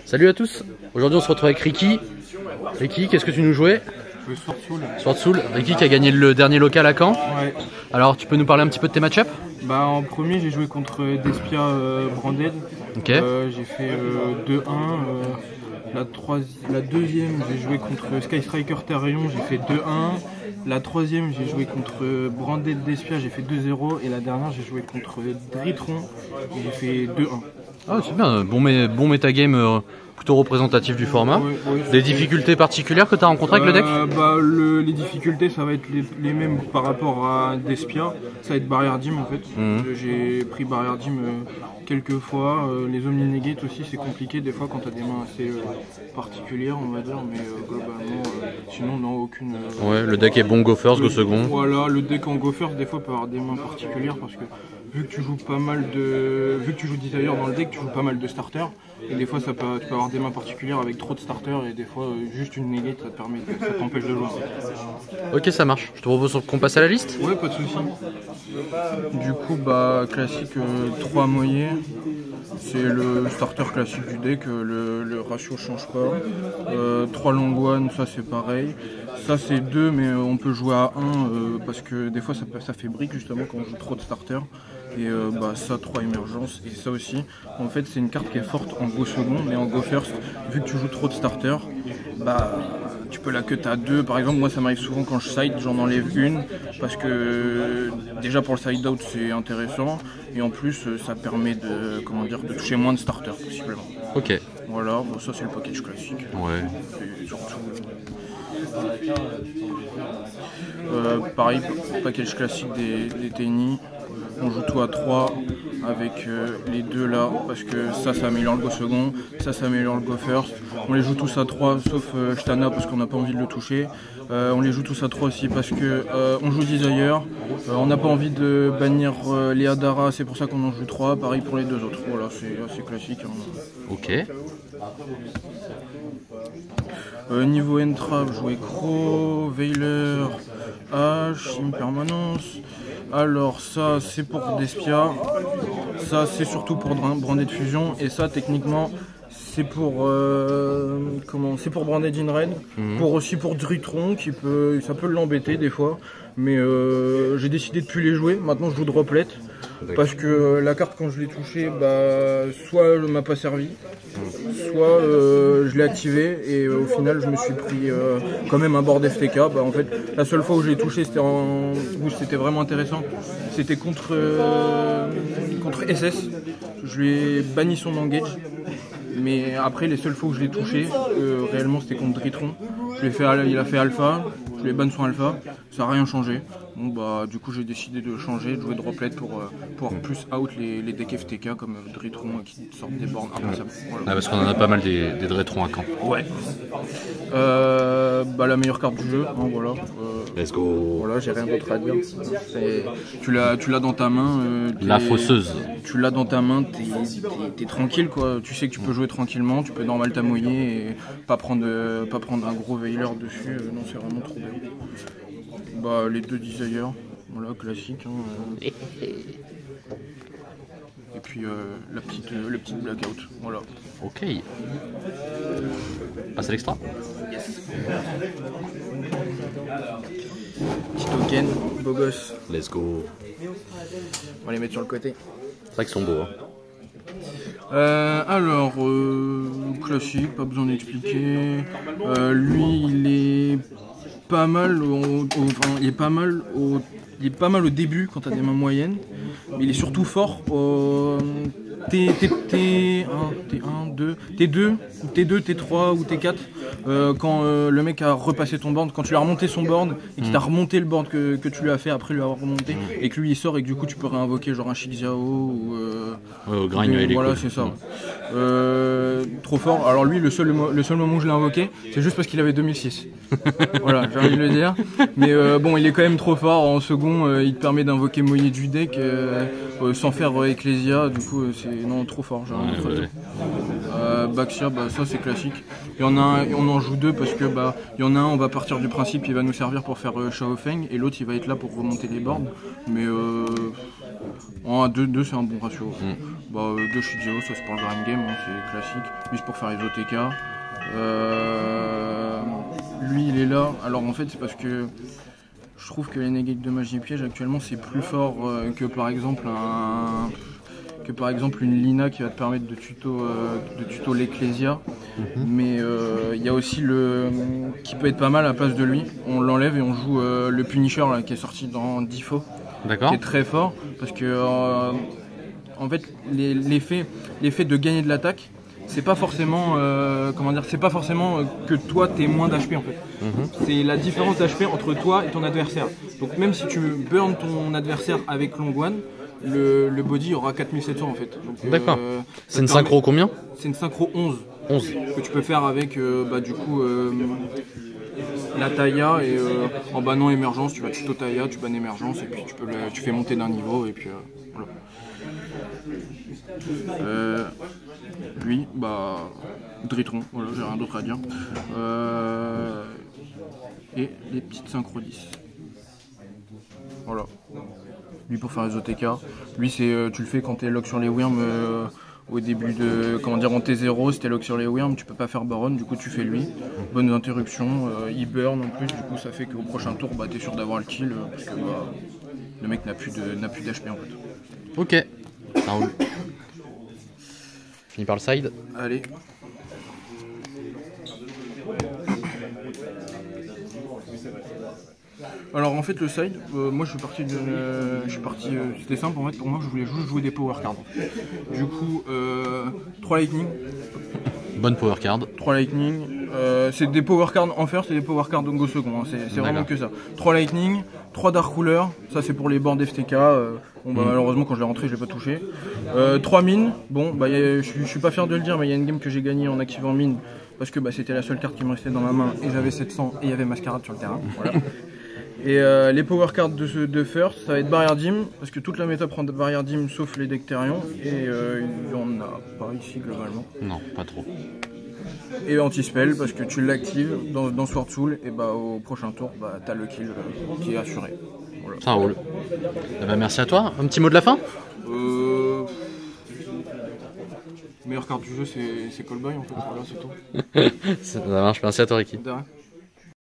Salut à tous, aujourd'hui on se retrouve avec Ricky. Ricky, qu'est-ce que tu nous jouais? Sword Soul. Ricky qui a gagné le dernier local à Caen. Ouais. Alors tu peux nous parler un petit peu de tes match-up? Bah, en premier j'ai joué contre Despia Branded. Ok. J'ai fait 2-1. La deuxième j'ai joué contre Sky Striker Therion, j'ai fait 2-1. La troisième j'ai joué contre Branded Despia, j'ai fait 2-0. Et la dernière j'ai joué contre Dritron et j'ai fait 2-1. Ah c'est bien, bon metagame plutôt représentatif du format. Ouais, Des difficultés particulières que tu as rencontrées avec le deck? Les difficultés ça va être les mêmes par rapport à Despia, ça va être barrière dim en fait. J'ai pris barrière dim quelques fois, les omni-negate aussi c'est compliqué des fois quand tu as des mains assez particulières on va dire, mais globalement sinon non aucune... Ouais, le deck est bon go first, go second. Voilà, le deck en go first des fois peut avoir des mains particulières parce que vu que tu joues pas mal de... Vu que tu joues Desire dans le deck, tu joues pas mal de starters. Et des fois tu peux avoir des mains particulières avec trop de starters et des fois juste une negate ça t'empêche de jouer. Ok, ça marche. Je te propose qu'on passe à la liste? Ouais, pas de soucis. Du coup, bah classique 3 moyens. C'est le starter classique du deck, le ratio change pas. 3 long one, ça c'est pareil. Ça c'est 2 mais on peut jouer à 1 parce que des fois ça fait brique justement quand on joue trop de starters. Et ça 3 émergences et ça aussi en fait c'est une carte qui est forte en go second mais en go first vu que tu joues trop de starters tu peux la cut à 2 par exemple. Moi ça m'arrive souvent quand je side, j'en enlève une parce que déjà pour le side out c'est intéressant et en plus ça permet de toucher moins de starters possiblement. Ok. Voilà, bon, ça c'est le package classique. Ouais. Et surtout pareil, package classique des Tennis. On joue tout à 3 avec les deux là parce que ça améliore le go second, ça améliore le go first. On les joue tous à 3 sauf Shtana parce qu'on n'a pas envie de le toucher. On les joue tous à 3 aussi parce que on joue Desire, on n'a pas envie de bannir les Hadara, c'est pour ça qu'on en joue 3, pareil pour les deux autres. Voilà, c'est assez classique. Ok. Niveau entrave, jouer Crow, Veiler, H, Impermanence. Alors ça c'est pour Despia, ça c'est surtout pour Branded Fusion et ça techniquement c'est pour c'est pour Branded in Red, aussi pour Dritron ça peut l'embêter des fois, mais j'ai décidé de plus les jouer. Maintenant je joue Droplet parce que la carte quand je l'ai touchée, soit elle m'a pas servi, soit je l'ai activé et au final je me suis pris quand même un board FTK. En fait la seule fois où je l'ai touché où c'était vraiment intéressant, c'était contre SS, je lui ai banni son engage. Mais après les seules fois où je l'ai touché réellement c'était contre Dritron. Il a fait alpha, je l'ai ban son alpha, ça n'a rien changé. Bon, du coup j'ai décidé de changer, de jouer Droplet pour pouvoir plus out les decks FTK comme Dritron qui sortent des bornes impensables. Voilà. Ah, parce qu'on en a pas mal des Dritrons à Caen. Ouais. La meilleure carte du jeu, voilà. Let's go. Voilà, j'ai rien d'autre à dire. Tu l'as dans ta main. La fosseuse. Tu l'as dans ta main, t'es tranquille quoi. Tu sais que tu peux jouer tranquillement, tu peux normal t'amoyer et pas prendre un gros Veiler dessus. Non, c'est vraiment trop bien. Les deux Desire, voilà, classique. Et puis le petit blackout, voilà. Ok. Passe à l'extra. Yes. Petit token, beau gosse. Let's go. On va les mettre sur le côté. C'est vrai qu'ils sont beaux. Classique, pas besoin d'expliquer. Lui, il est pas mal il est pas mal au début quand tu as des mains moyennes, mais il est surtout fort T1, T2, T3 ou T4 quand le mec a repassé ton board, quand tu lui as remonté son board et qu'il t'a remonté le board que tu lui as fait après lui avoir remonté et que lui il sort et que du coup tu peux réinvoquer genre un Shixiao ou voilà, c'est ça. Trop fort. Alors lui le seul moment où je l'ai invoqué c'est juste parce qu'il avait 2006. Voilà, j'ai envie de le dire. Mais il est quand même trop fort. En second il te permet d'invoquer moyen du deck sans faire Ecclesia, du coup c'est trop fort. Baxia, ça c'est classique. Il y en a un, on en joue deux parce que il y en a un, on va partir du principe il va nous servir pour faire Shao Feng et l'autre il va être là pour remonter les boards. Mais en 2-2 c'est un bon ratio. 2 Shijio, ça c'est pour le grind game, hein, c'est classique. Lui c'est pour faire les OTK. Lui il est là, alors en fait c'est parce que je trouve que les negates de magie piège actuellement c'est plus fort que par exemple une Lina qui va te permettre de tuto l'Ecclesia. Mais il y a aussi le qui peut être pas mal à la place de lui. On l'enlève et on joue le Punisher là, qui est sorti dans Difo, qui est très fort parce que en fait l'effet de gagner de l'attaque, c'est pas forcément c'est pas forcément que toi t'es moins d'HP en fait. C'est la différence d'HP entre toi et ton adversaire. Donc même si tu burn ton adversaire avec Long One, le body aura 4700 en fait. D'accord. C'est une synchro combien? C'est une synchro 11. 11. Que tu peux faire avec du coup la Taya et en bannant émergence, tu vas tuto Taya, tu bannes émergence et puis tu fais monter d'un niveau et puis voilà. Lui, Dritron, voilà, j'ai rien d'autre à dire. Et les petites synchro 10. Voilà. Lui pour faire les OTK. Lui c'est tu le fais quand t'es lock sur les Wyrms au début de. En T0, si t'es lock sur les Wyrms, tu peux pas faire Baron, du coup tu fais lui. Bonnes interruptions, il burn en plus, du coup ça fait qu'au prochain tour t'es sûr d'avoir le kill parce que le mec n'a plus d'HP en fait. Ok, ça roule. Fini par le side. Allez. Alors en fait le side, moi je suis parti, c'était simple en fait pour moi, je voulais juste jouer des power cards. Du coup 3 lightning. Bonne power card. 3 lightning, c'est des power cards en first et des power cards en go second, hein. C'est vraiment que ça. 3 lightning, 3 dark ruler, ça c'est pour les boards FTK, malheureusement quand je l'ai rentré je l'ai pas touché. 3 mines, je suis pas fier de le dire mais il y a une game que j'ai gagnée en activant mine parce que c'était la seule carte qui me restait dans ma main et j'avais 700 et il y avait Mascarade sur le terrain. Voilà. Et les power cards de first, ça va être barrière dim, parce que toute la méta prend barrière dim sauf les decks Therion, et il y en a pas ici globalement. Non, pas trop. Et anti-spell, parce que tu l'actives dans Sword Soul, et au prochain tour, t'as le kill qui est assuré. Voilà. Ça roule. Merci à toi. Un petit mot de la fin? Meilleure carte du jeu, c'est Callboy en fait, voilà, c'est tout. Ça marche, merci à toi Ricky. De rien.